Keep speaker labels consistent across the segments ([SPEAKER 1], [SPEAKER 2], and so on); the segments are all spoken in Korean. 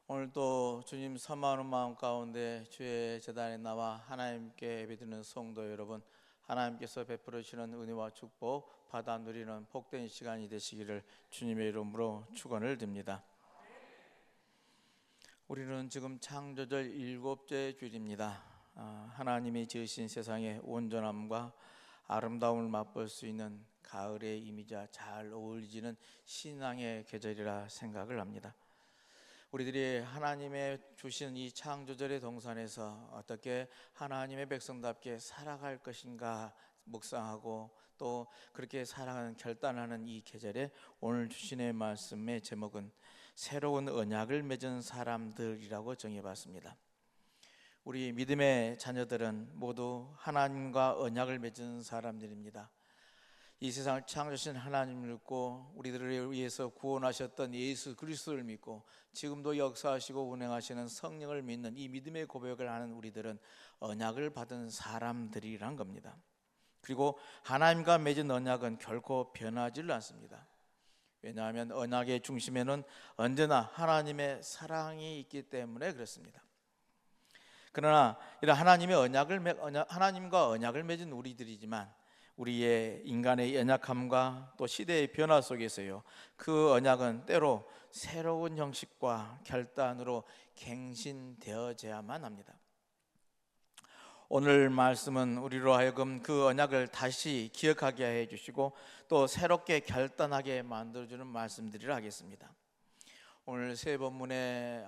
[SPEAKER 1] 오늘도 주님 사모하는 마음 가운데 주의 제단에 나와 하나님께 예배드리는 성도 여러분, 하나님께서 베풀어 주시는 은혜와 축복 받아 누리는 복된 시간이 되시기를 주님의 이름으로 축원을 드립니다. 우리는 지금 창조절 7째 주일입니다. 하나님이 지으신 세상의 온전함과 아름다움을 맛볼 수 있는 가을의 이미지와 잘 어울리지는 신앙의 계절이라 생각을 합니다. 우리들이 하나님의 주신 이 창조절의 동산에서 어떻게 하나님의 백성답게 살아갈 것인가 묵상하고 또 그렇게 살아가는 결단하는 이 계절에 오늘 주신의 말씀의 제목은 새로운 언약을 맺은 사람들이라고 정해봤습니다. 우리 믿음의 자녀들은 모두 하나님과 언약을 맺은 사람들입니다. 이 세상을 창조하신 하나님을 믿고 우리들을 위해서 구원하셨던 예수 그리스도를 믿고 지금도 역사하시고 운행하시는 성령을 믿는 이 믿음의 고백을 하는 우리들은 언약을 받은 사람들이란 겁니다. 그리고 하나님과 맺은 언약은 결코 변하지 않습니다. 왜냐하면 언약의 중심에는 언제나 하나님의 사랑이 있기 때문에 그렇습니다. 그러나 이런 하나님과 언약을 맺은 우리들이지만 우리의 인간의 연약함과 또 시대의 변화 속에서요, 그 언약은 때로 새로운 형식과 결단으로 갱신되어져야만 합니다. 오늘 말씀은 우리로 하여금 그 언약을 다시 기억하게 해주시고 또 새롭게 결단하게 만들어주는 말씀들이라 하겠습니다. 오늘 세 본문의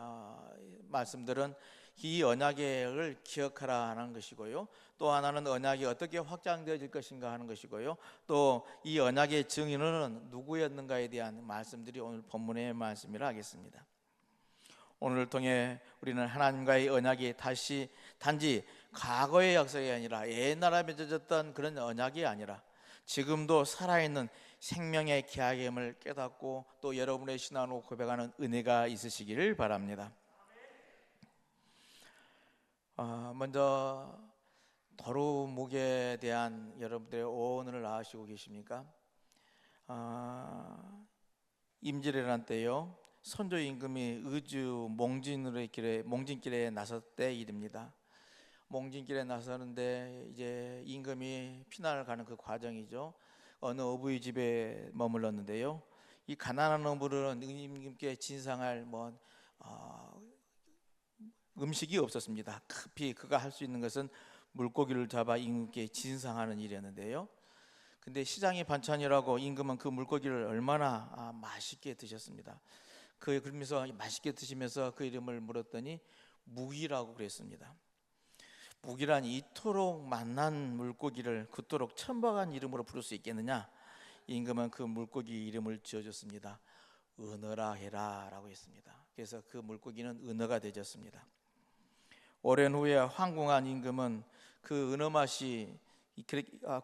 [SPEAKER 1] 말씀들은 이 언약을 기억하라 하는 것이고요, 또 하나는 언약이 어떻게 확장되어질 것인가 하는 것이고요, 또 이 언약의 증인은 누구였는가에 대한 말씀들이 오늘 본문의 말씀이라 하겠습니다. 오늘을 통해 우리는 하나님과의 언약이 다시 단지 과거의 약속이 아니라 옛날에 맺어졌던 그런 언약이 아니라 지금도 살아있는 생명의 계약임을 깨닫고 또 여러분의 신앙으로 고백하는 은혜가 있으시기를 바랍니다. 먼저 도루묵에 대한 여러분들의 오언을 아시고 계십니까? 임질이라는 때요, 선조 임금이 의주 몽진길에 나섰 때 일입니다. 몽진길에 나서는데 이제 임금이 피난을 가는 그 과정이죠. 어느 어부의 집에 머물렀는데요, 이 가난한 어부는 임금께 진상할 음식이 없었습니다. 급히 그가 할 수 있는 것은 물고기를 잡아 임금께 진상하는 일이었는데요, 근데 시장의 반찬이라고 임금은 그 물고기를 얼마나 맛있게 드셨습니다. 그러면서 맛있게 드시면서 그 이름을 물었더니 묵이라고 그랬습니다. 묵이란 이토록 맛난 물고기를 그토록 천박한 이름으로 부를 수 있겠느냐? 임금은 그 물고기 이름을 지어줬습니다. 은어라 해라 라고 했습니다. 그래서 그 물고기는 은어가 되졌습니다. 오랜 후에 황궁한 임금은 그 은어 맛이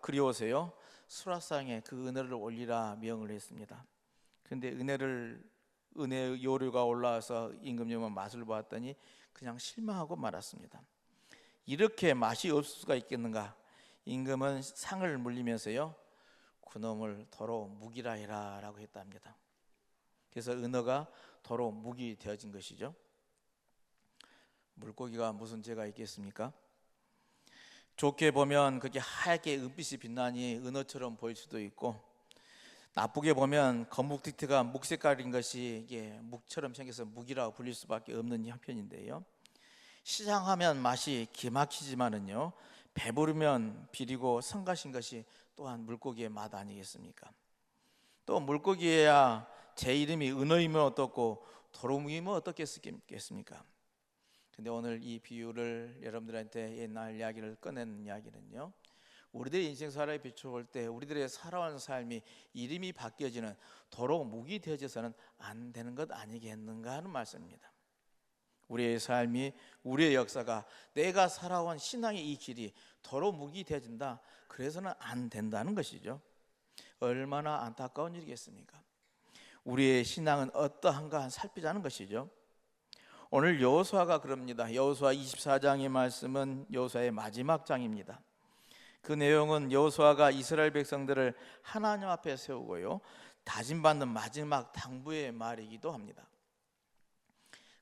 [SPEAKER 1] 그리워서요, 수라상에 그 은어를 올리라 명을 했습니다. 그런데 은혜 요류가 올라와서 임금님은 맛을 보았더니 그냥 실망하고 말았습니다. 이렇게 맛이 없을 수가 있겠는가? 임금은 상을 물리면서요, 그놈을 도로 묵이라 해라 라고 했답니다. 그래서 은어가 도로 묵이 되어진 것이죠. 물고기가 무슨 죄가 있겠습니까? 좋게 보면 그게 하얗게 은빛이 빛나니 은어처럼 보일 수도 있고, 나쁘게 보면 검묵틱트가 묵색깔인 것이 이게 묵처럼 생겨서 묵이라고 불릴 수밖에 없는 형편인데요, 시장하면 맛이 기막히지만은요, 배부르면 비리고 성가신 것이 또한 물고기의 맛 아니겠습니까? 또 물고기에야 제 이름이 은어이면 어떻고 도루묵이면 어떻겠습니까? 근데 오늘 이 비유를 여러분들한테 옛날 이야기를 꺼내는 이야기는요, 우리들의 인생사를 비춰볼 때 우리들의 살아온 삶이 이름이 바뀌어지는 도루묵이 되어져서는 안 되는 것 아니겠는가 하는 말씀입니다. 우리의 삶이, 우리의 역사가, 내가 살아온 신앙의 이 길이 도루묵이 되어진다, 그래서는 안 된다는 것이죠. 얼마나 안타까운 일이겠습니까? 우리의 신앙은 어떠한가 살피자는 것이죠. 오늘 여호수아가 그럽니다. 여호수아 24장의 말씀은 여호수아의 마지막 장입니다. 그 내용은 여호수아가 이스라엘 백성들을 하나님 앞에 세우고요, 다짐받는 마지막 당부의 말이기도 합니다.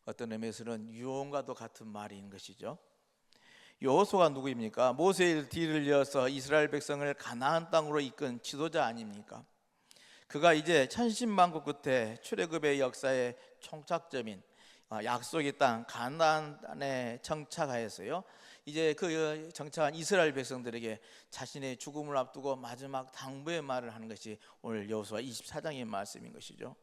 [SPEAKER 1] 어떤 의미에서는 유언과도 같은 말인 것이죠. 여호수아가 누구입니까? 모세의 뒤를 이어서 이스라엘 백성을 가나안 땅으로 이끈 지도자 아닙니까? 그가 이제 천신만고 끝에 출애굽의 역사의 총착점인 약속의 땅 가나안에 정착하였어요. 이제 그 정착한 이스라엘 백성들에게 자신의 죽음을 앞두고 마지막 당부의 말을 하는 것이 오늘 여호수아 24장의 말씀인 것이죠.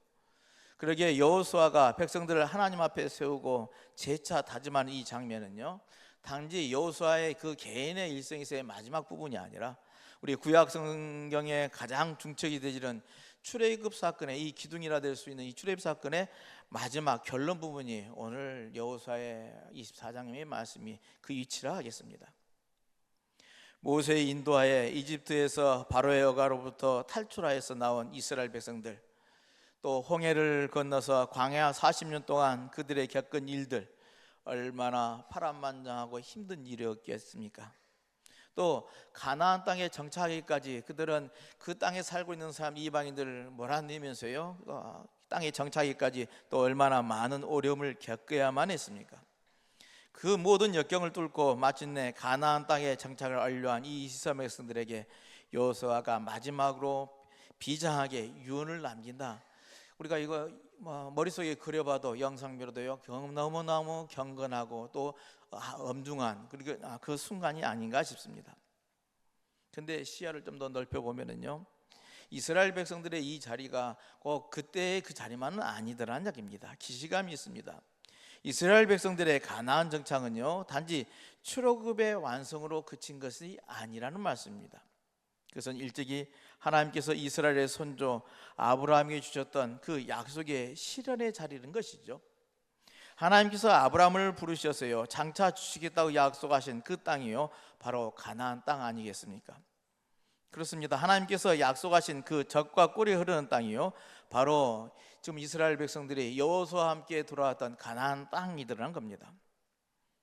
[SPEAKER 1] 그러기에 여호수아가 백성들을 하나님 앞에 세우고 재차 다짐하는 이 장면은요, 단지 여호수아의 그 개인의 일생에서의 마지막 부분이 아니라 우리 구약 성경의 가장 중책이 되지는 출애굽 사건의 이 기둥이라 될 수 있는 이 출애굽 사건의 마지막 결론 부분이 오늘 여호수아의 24장의 말씀이 그 위치라 하겠습니다. 모세의 인도하에 이집트에서 바로의 여가로부터 탈출하여서 나온 이스라엘 백성들, 또 홍해를 건너서 광야 40년 동안 그들의 겪은 일들, 얼마나 파란만장하고 힘든 일이었겠습니까? 또 가나안 땅에 정착하기까지 그들은 그 땅에 살고 있는 사람 이방인들을 몰아내면서요, 땅에 정착하기까지 또 얼마나 많은 어려움을 겪어야만 했습니까? 그 모든 역경을 뚫고 마침내 가나안 땅에 정착을 완료한 이 이스라엘 백성들에게 여호수아가 마지막으로 비장하게 유언을 남긴다. 우리가 이거 머릿속에 그려봐도 영상으로도요, 너무너무 경건하고 또 엄중한 그 순간이 아닌가 싶습니다. 근데 시야를 좀 더 넓혀보면은요, 이스라엘 백성들의 이 자리가 꼭 그때의 그 자리만은 아니더라는 이야기입니다. 기시감이 있습니다. 이스라엘 백성들의 가나안 정착은요, 단지 출애굽의 완성으로 그친 것이 아니라는 말씀입니다. 그것은 일찍이 하나님께서 이스라엘의 손조 아브라함에게 주셨던 그 약속의 실현의 자리인 것이죠. 하나님께서 아브라함을 부르셨어요. 장차 주시겠다고 약속하신 그 땅이요, 바로 가나안 땅 아니겠습니까? 그렇습니다. 하나님께서 약속하신 그 젖과 꿀이 흐르는 땅이요, 바로 지금 이스라엘 백성들이 여호수아와 함께 돌아왔던 가나안 땅이더라는 겁니다.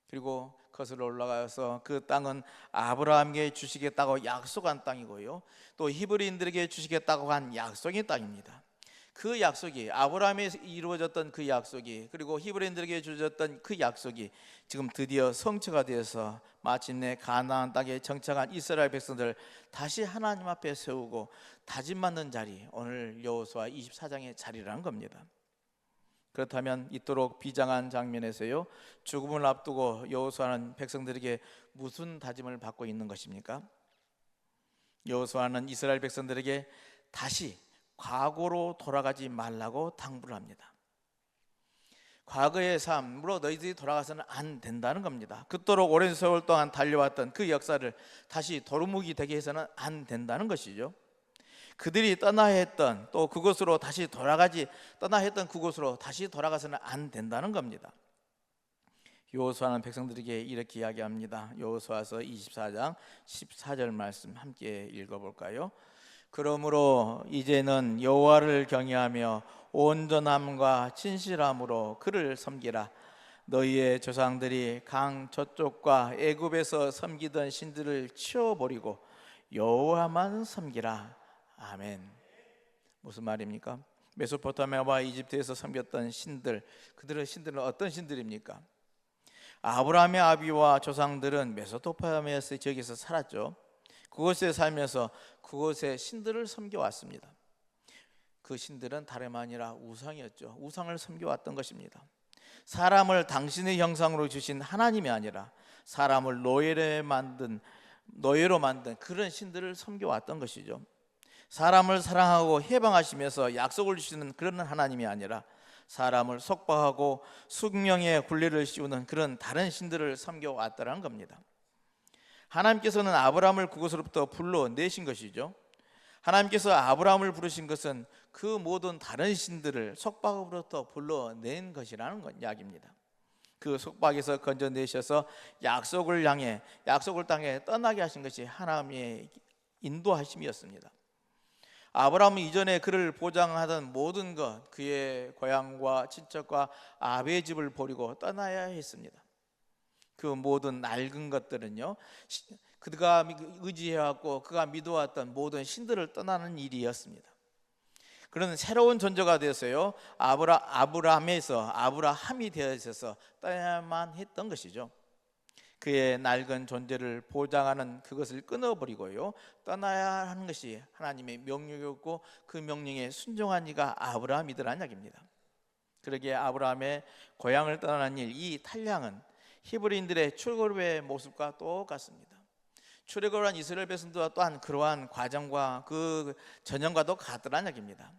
[SPEAKER 1] 그리고 거슬러 올라가서 그 땅은 아브라함에게 주시겠다고 약속한 땅이고요, 또 히브리인들에게 주시겠다고 한 약속의 땅입니다. 그 약속이, 아브라함에 이루어졌던 그 약속이, 그리고 히브리인들에게 주어졌던 그 약속이 지금 드디어 성취가 되어서 마침내 가나안 땅에 정착한 이스라엘 백성들 다시 하나님 앞에 세우고 다짐받는 자리, 오늘 여호수아 24장의 자리라는 겁니다. 그렇다면 이토록 비장한 장면에서요, 죽음을 앞두고 여호수아는 백성들에게 무슨 다짐을 받고 있는 것입니까? 여호수아는 이스라엘 백성들에게 다시 과거로 돌아가지 말라고 당부를 합니다. 과거의 삶으로 너희들이 돌아가서는 안 된다는 겁니다. 그토록 오랜 세월 동안 달려왔던 그 역사를 다시 도루묵이 되게 해서는 안 된다는 것이죠. 그들이 떠나야 했던 또 그곳으로 다시 떠나야 했던 그곳으로 다시 돌아가서는 안 된다는 겁니다. 여호수아는 백성들에게 이렇게 이야기합니다. 여호수아서 24장 14절 말씀 함께 읽어볼까요? 그러므로 이제는 여호와를 경외하며 온전함과 진실함으로 그를 섬기라. 너희의 조상들이 강 저쪽과 애굽에서 섬기던 신들을 치워버리고 여호와만 섬기라. 아멘. 무슨 말입니까? 메소포타미아와 이집트에서 섬겼던 신들, 그들의 신들은 어떤 신들입니까? 아브라함의 아비와 조상들은 메소포타미아 지역에서 살았죠. 그곳에 살면서 그곳의 신들을 섬겨왔습니다. 그 신들은 다름 아니라 우상이었죠. 우상을 섬겨왔던 것입니다. 사람을 당신의 형상으로 주신 하나님이 아니라 사람을 노예로 만든 그런 신들을 섬겨왔던 것이죠. 사람을 사랑하고 해방하시면서 약속을 주시는 그런 하나님이 아니라 사람을 속박하고 숙명의 굴레를 씌우는 그런 다른 신들을 섬겨왔다는 겁니다. 하나님께서는 아브라함을 그곳으로부터 불러내신 것이죠. 하나님께서 아브라함을 부르신 것은 그 모든 다른 신들을 속박으로부터 불러낸 것이라는 이야기입니다. 그 속박에서 건져내셔서 약속을 향해, 약속을 땅에 떠나게 하신 것이 하나님의 인도하심이었습니다. 아브라함은 이전에 그를 보장하던 모든 것, 그의 고향과 친척과 아비의 집을 버리고 떠나야 했습니다. 그 모든 낡은 것들은요, 그가 의지해왔고 그가 믿어왔던 모든 신들을 떠나는 일이었습니다. 그런 새로운 존재가 되었어요. 아브라함에서 아브라함이 되어 있어서 떠나야만 했던 것이죠. 그의 낡은 존재를 보장하는 그것을 끊어버리고요, 떠나야 하는 것이 하나님의 명령이었고 그 명령에 순종한 이가 아브라함이더란 이야기입니다. 그러기에 아브라함의 고향을 떠나는 일, 이 탈량은 히브리인들의 출애굽의 모습과 똑같습니다. 출애굽한 이스라엘 백성도 또한 그러한 과정과 그 전형과도 같더란 이야기입니다.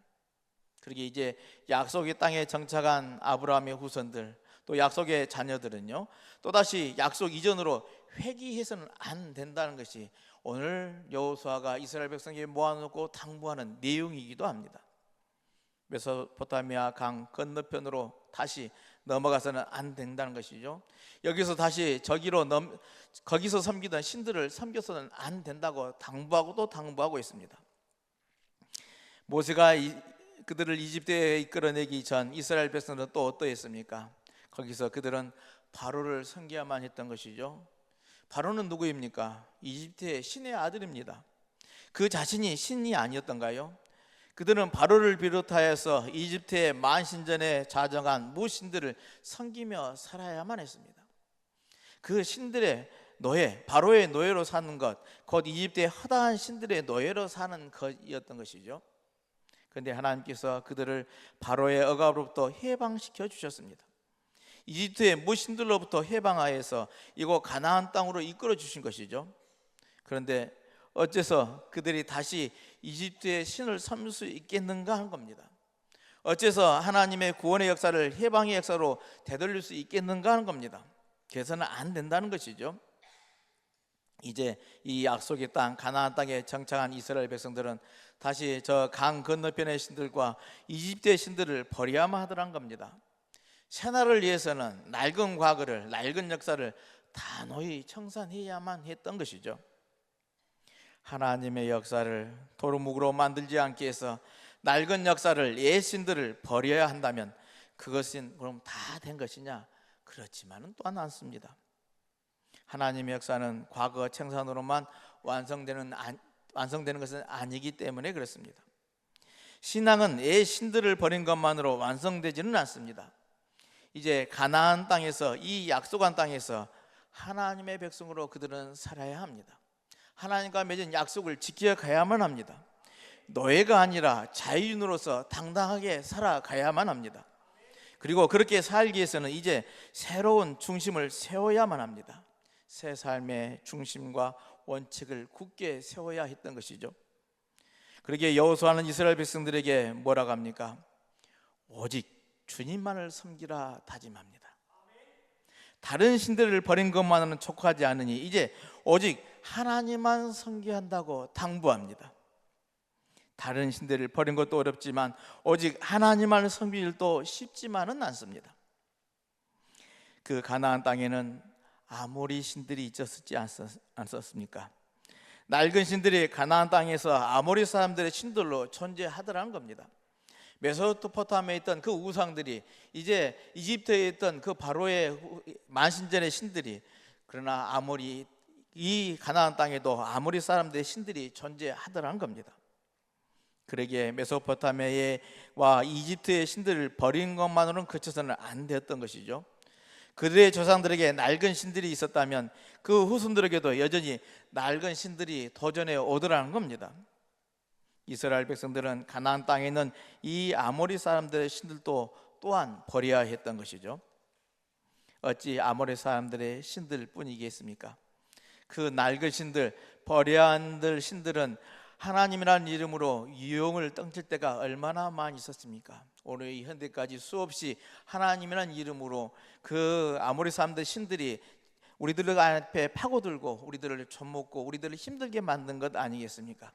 [SPEAKER 1] 그러기에 이제 약속의 땅에 정착한 아브라함의 후손들, 또 약속의 자녀들은요, 또다시 약속 이전으로 회귀해서는 안 된다는 것이 오늘 여호수아가 이스라엘 백성에게 모아놓고 당부하는 내용이기도 합니다. 메소포타미아 강 건너편으로 다시 넘어가서는 안 된다는 것이죠. 여기서 다시 거기서 섬기던 신들을 섬겨서는 안 된다고 당부하고 또 당부하고 있습니다. 모세가 그들을 이집트에 이끌어내기 전 이스라엘 백성들은 또 어떠했습니까? 거기서 그들은 바로를 섬겨야만 했던 것이죠. 바로는 누구입니까? 이집트의 신의 아들입니다. 그 자신이 신이 아니었던가요? 그들은 바로를 비롯하여서 이집트의 만신전에 자정한 무신들을 섬기며 살아야만 했습니다. 그 신들의 노예, 바로의 노예로 사는 것, 곧 이집트의 허다한 신들의 노예로 사는 것이었던 것이죠. 그런데 하나님께서 그들을 바로의 억압으로부터 해방시켜 주셨습니다. 이집트의 무신들로부터 해방하여서 이곳 가나안 땅으로 이끌어 주신 것이죠. 그런데 어째서 그들이 다시 이집트의 신을 섬길 수 있겠는가 하는 겁니다. 어째서 하나님의 구원의 역사를 해방의 역사로 되돌릴 수 있겠는가 하는 겁니다. 그래서는 안 된다는 것이죠. 이제 이 약속의 땅 가나안 땅에 정착한 이스라엘 백성들은 다시 저 강 건너편의 신들과 이집트의 신들을 버려야만 하더란 겁니다. 새날을 위해서는 낡은 과거를, 낡은 역사를 단호히 청산해야만 했던 것이죠. 하나님의 역사를 도루묵으로 만들지 않기 위해서 낡은 역사를, 옛 신들을 버려야 한다면 그것은 그럼 다 된 것이냐? 그렇지만은 또한 않습니다. 하나님의 역사는 과거 청산으로만 완성되는 것은 아니기 때문에 그렇습니다. 신앙은 옛 신들을 버린 것만으로 완성되지는 않습니다. 이제 가나안 땅에서, 이 약속한 땅에서 하나님의 백성으로 그들은 살아야 합니다. 하나님과 맺은 약속을 지켜가야만 합니다. 노예가 아니라 자유인으로서 당당하게 살아가야만 합니다. 그리고 그렇게 살기 위해서는 이제 새로운 중심을 세워야만 합니다. 새 삶의 중심과 원칙을 굳게 세워야 했던 것이죠. 그러기에 여호수아는 이스라엘 백성들에게 뭐라고 합니까? 오직 주님만을 섬기라 다짐합니다. 다른 신들을 버린 것만으로는 족하지 않으니 이제 오직 하나님만 섬겨한다고 당부합니다. 다른 신들을 버린 것도 어렵지만 오직 하나님만을 섬길 일도 쉽지만은 않습니다. 그 가나안 땅에는 아모리 신들이 있었지 않았습니까? 낡은 신들이 가나안 땅에서 아모리 사람들의 신들로 존재하더라는 겁니다. 메소포타미아에 있던 그 우상들이 이제 이집트에 있던 그 바로의 만신전의 신들이, 그러나 아모리, 이 가나안 땅에도 아모리 사람들의 신들이 존재하더라는 겁니다. 그러기에 메소포타미아와 이집트의 신들을 버린 것만으로는 그쳐서는 안 되었던 것이죠. 그들의 조상들에게 낡은 신들이 있었다면 그 후손들에게도 여전히 낡은 신들이 도전해 오더라는 겁니다. 이스라엘 백성들은 가나안 땅에 있는 이 아모리 사람들의 신들도 또한 버려야 했던 것이죠. 어찌 아모리 사람들의 신들 뿐이겠습니까? 그 낡은 신들, 버려야 할 신들은 하나님이라는 이름으로 유용을 떨칠 때가 얼마나 많이 있었습니까? 오늘 이 현대까지 수없이 하나님이라는 이름으로 그 아모리 사람들 신들이 우리들 앞에 파고들고 우리들을 젖먹고 우리들을 힘들게 만든 것 아니겠습니까?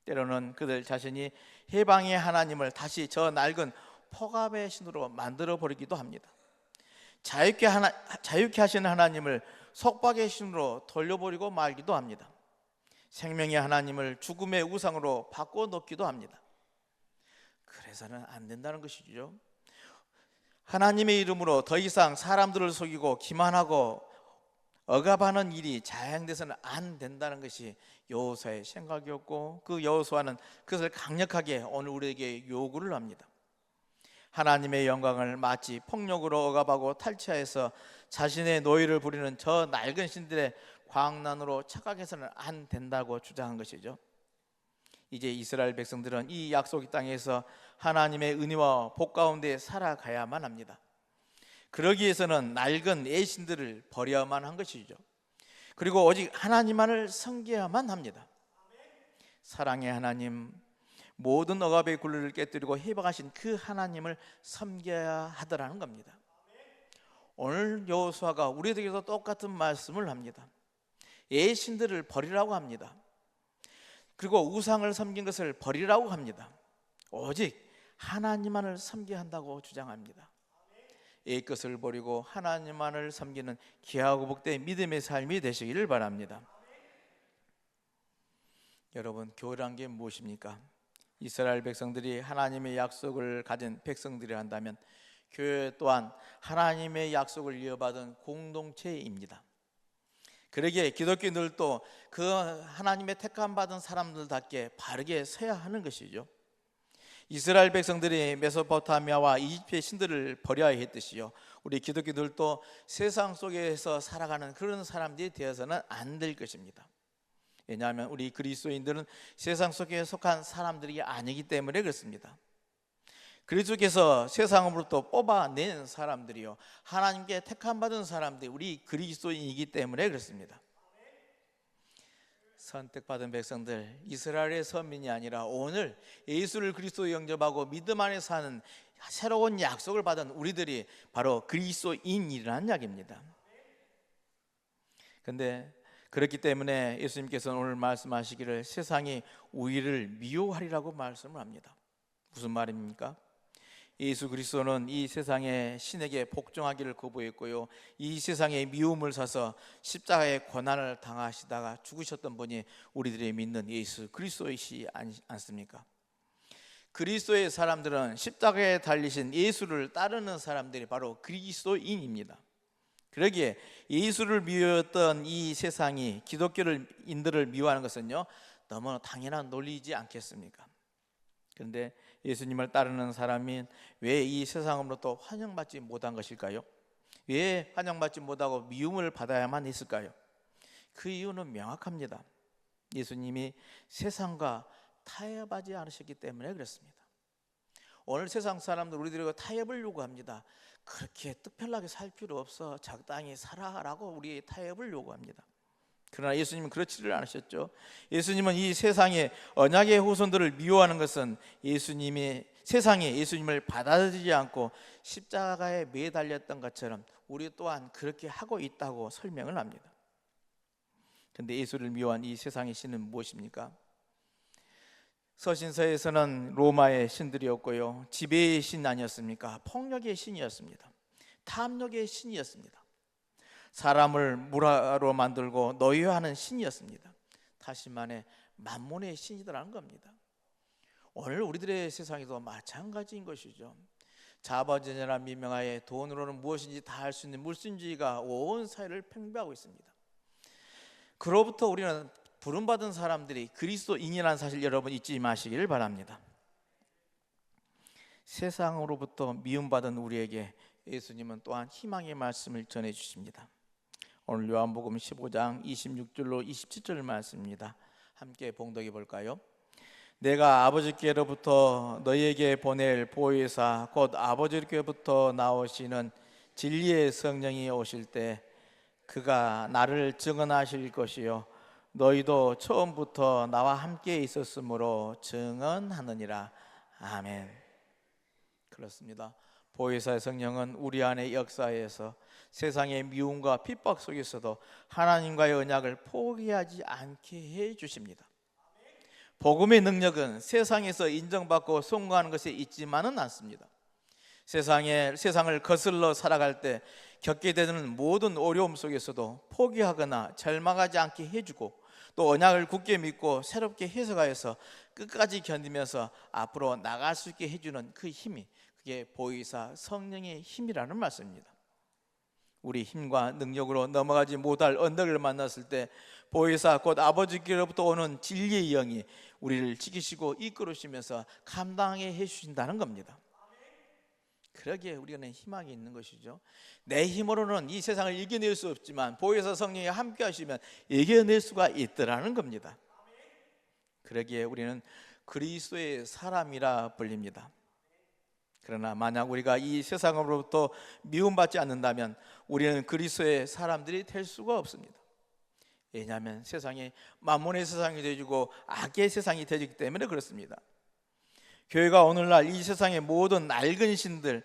[SPEAKER 1] 때로는 그들 자신이 해방의 하나님을 다시 저 낡은 폭압의 신으로 만들어 버리기도 합니다. 자유케 하시는 하나님을 속박의 신으로 돌려버리고 말기도 합니다. 생명의 하나님을 죽음의 우상으로 바꿔놓기도 합니다. 그래서는 안 된다는 것이죠. 하나님의 이름으로 더 이상 사람들을 속이고 기만하고 억압하는 일이 자행돼서는 안 된다는 것이 여호수아의 생각이었고, 그 여호수아는 그것을 강력하게 오늘 우리에게 요구를 합니다. 하나님의 영광을 마치 폭력으로 억압하고 탈취해서 자신의 노예를 부리는 저 낡은 신들의 광란으로 착각해서는 안 된다고 주장한 것이죠. 이제 이스라엘 백성들은 이 약속의 땅에서 하나님의 은혜와 복 가운데 살아가야만 합니다. 그러기 위해서는 낡은 애신들을 버려야만 한 것이죠. 그리고 오직 하나님만을 섬겨야만 합니다. 사랑의 하나님, 모든 억압의 굴레를 깨뜨리고 해방하신 그 하나님을 섬겨야 하더라는 겁니다. 오늘 여호수아가 우리에게도 똑같은 말씀을 합니다. 애신들을 버리라고 합니다. 그리고 우상을 섬긴 것을 버리라고 합니다. 오직 하나님만을 섬겨야 한다고 주장합니다. 이 것을 버리고 하나님만을 섬기는 귀하고 복된 믿음의 삶이 되시기를 바랍니다. 여러분, 교회란 게 무엇입니까? 이스라엘 백성들이 하나님의 약속을 가진 백성들이라 한다면 교회 또한 하나님의 약속을 이어받은 공동체입니다. 그러기에 기독교인들도 그 하나님의 택함 받은 사람들답게 바르게 서야 하는 것이죠. 이스라엘 백성들이 메소포타미아와 이집트의 신들을 버려야 했듯이요, 우리 기독교인들도 세상 속에서 살아가는 그런 사람들이 되어서는 안 될 것입니다. 왜냐하면 우리 그리스도인들은 세상 속에 속한 사람들이 아니기 때문에 그렇습니다. 그리스도께서 세상으로부터 뽑아낸 사람들이요, 하나님께 택함 받은 사람들이 우리 그리스도인이기 때문에 그렇습니다. 선택받은 백성들, 이스라엘의 선민이 아니라 오늘 예수를 그리스도 영접하고 믿음 안에 사는 새로운 약속을 받은 우리들이 바로 그리스도인이라는 이야기입니다. 그런데 그렇기 때문에 예수님께서는 오늘 말씀하시기를 세상이 우리를 미워하리라고 말씀을 합니다. 무슨 말입니까? 예수 그리스도는 이 세상의 신에게 복종하기를 거부했고요, 이 세상의 미움을 사서 십자가의 고난을 당하시다가 죽으셨던 분이 우리들이 믿는 예수 그리스도이시 않습니까? 그리스도의 사람들은 십자가에 달리신 예수를 따르는 사람들이 바로 그리스도인입니다. 그러기에 예수를 미워했던 이 세상이 기독교인들을 미워하는 것은요, 너무 당연한 논리이지 않겠습니까? 그런데 예수님을 따르는 사람이 왜 이 세상으로부터 환영받지 못한 것일까요? 왜 환영받지 못하고 미움을 받아야만 했을까요? 그 이유는 명확합니다. 예수님이 세상과 타협하지 않으셨기 때문에 그렇습니다. 오늘 세상 사람들 우리들에게 타협을 요구합니다. 그렇게 특별하게 살 필요 없어, 적당히 살아라고 우리 타협을 요구합니다. 그러나 예수님은 그렇지를 않으셨죠. 예수님은 이 세상의 언약의 후손들을 미워하는 것은 세상이 예수님을 받아들이지 않고 십자가에 매달렸던 것처럼 우리 또한 그렇게 하고 있다고 설명을 합니다. 그런데 예수를 미워한 이 세상의 신은 무엇입니까? 서신서에서는 로마의 신들이었고요, 지배의 신 아니었습니까? 폭력의 신이었습니다. 탐욕의 신이었습니다. 사람을 무라로 만들고 노예화하는 신이었습니다. 다시 말해 만몬의 신이더라는 겁니다. 오늘 우리들의 세상에도 마찬가지인 것이죠. 자바제냐나 미명하에 돈으로는 무엇인지 다 할 수 있는 물순주의가 온 사회를 팽배하고 있습니다. 그로부터 우리는 부름받은 사람들이 그리스도인이라는 사실 여러분 잊지 마시기를 바랍니다. 세상으로부터 미움받은 우리에게 예수님은 또한 희망의 말씀을 전해 주십니다. 오늘 요한복음 15장 26절로 27절 말씀입니다. 함께 봉독해 볼까요? 내가 아버지께로부터 너희에게 보낼 보혜사 곧 아버지께로부터 나오시는 진리의 성령이 오실 때 그가 나를 증언하실 것이요 너희도 처음부터 나와 함께 있었으므로 증언하느니라. 아멘. 그렇습니다. 보혜사의 성령은 우리 안에 역사해서 세상의 미움과 핍박 속에서도 하나님과의 언약을 포기하지 않게 해 주십니다. 복음의 능력은 세상에서 인정받고 성공하는 것에 있지만은 않습니다. 세상을 거슬러 살아갈 때 겪게 되는 모든 어려움 속에서도 포기하거나 절망하지 않게 해주고, 또 언약을 굳게 믿고 새롭게 해석하여서 끝까지 견디면서 앞으로 나갈 수 있게 해주는 그 힘이, 그게 보혜사 성령의 힘이라는 말씀입니다. 우리 힘과 능력으로 넘어가지 못할 언덕을 만났을 때 보혜사 곧 아버지께로부터 오는 진리의 영이 우리를 지키시고 이끌으시면서 감당해 주신다는 겁니다. 그러기에 우리는 희망이 있는 것이죠. 내 힘으로는 이 세상을 이겨낼 수 없지만 보혜사 성령이 함께 하시면 이겨낼 수가 있더라는 겁니다. 그러기에 우리는 그리스도의 사람이라 불립니다. 그러나 만약 우리가 이 세상으로부터 미움받지 않는다면 우리는 그리스도의 사람들이 될 수가 없습니다. 왜냐하면 세상이 만몬의 세상이 되어지고 악의 세상이 되어지기 때문에 그렇습니다. 교회가 오늘날 이 세상의 모든 낡은 신들,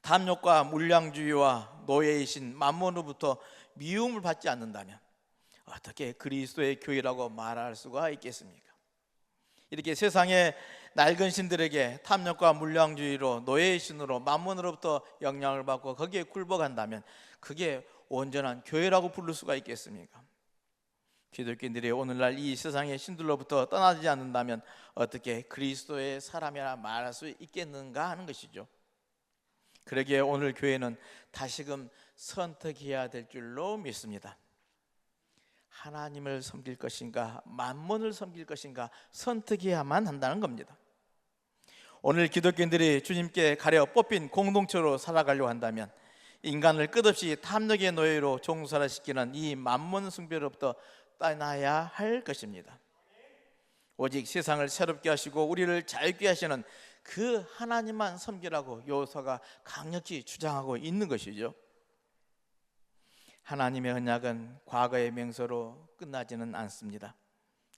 [SPEAKER 1] 탐욕과 물량주의와 노예의 신 만몬으로부터 미움을 받지 않는다면 어떻게 그리스도의 교회라고 말할 수가 있겠습니까? 이렇게 세상의 낡은 신들에게 탐욕과 물량주의로 노예의 신으로 만몬으로부터 영향을 받고 거기에 굴복한다면 그게 온전한 교회라고 부를 수가 있겠습니까? 기독교인들이 오늘날 이 세상의 신들로부터 떠나지 않는다면 어떻게 그리스도의 사람이라 말할 수 있겠는가 하는 것이죠. 그러기에 오늘 교회는 다시금 선택해야 될 줄로 믿습니다. 하나님을 섬길 것인가 만몬을 섬길 것인가 선택해야만 한다는 겁니다. 오늘 기독교인들이 주님께 가려 뽑힌 공동체로 살아가려고 한다면 인간을 끝없이 탐욕의 노예로 종살이시키는 이 만몬 숭배로부터 떠나야 할 것입니다. 오직 세상을 새롭게 하시고 우리를 자유케 하시는 그 하나님만 섬기라고 요서가 강력히 주장하고 있는 것이죠. 하나님의 언약은 과거의 맹세로 끝나지는 않습니다.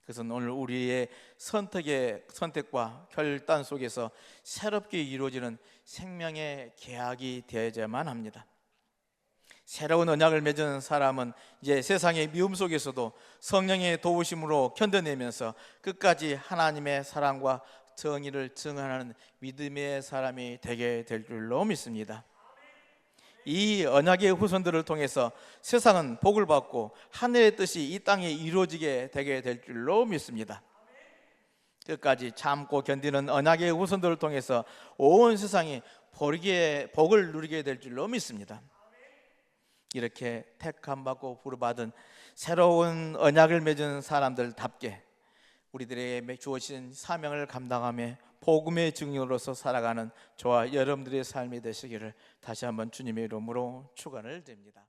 [SPEAKER 1] 그것은 오늘 우리의 선택과 결단 속에서 새롭게 이루어지는 생명의 계약이 되어야만 합니다. 새로운 언약을 맺은 사람은 이제 세상의 미움 속에서도 성령의 도우심으로 견뎌내면서 끝까지 하나님의 사랑과 정의를 증언하는 믿음의 사람이 되게 될 줄로 믿습니다. 이 언약의 후손들을 통해서 세상은 복을 받고 하늘의 뜻이 이 땅에 이루어지게 되게 될 줄로 믿습니다. 끝까지 참고 견디는 언약의 후손들을 통해서 온 세상이 복을 누리게 될 줄로 믿습니다. 이렇게 택함 받고 부름받은 새로운 언약을 맺은 사람들답게 우리들에게 주어진 사명을 감당하며 복음의 증인으로서 살아가는 저와 여러분들의 삶이 되시기를 다시 한번 주님의 이름으로 축원을 드립니다.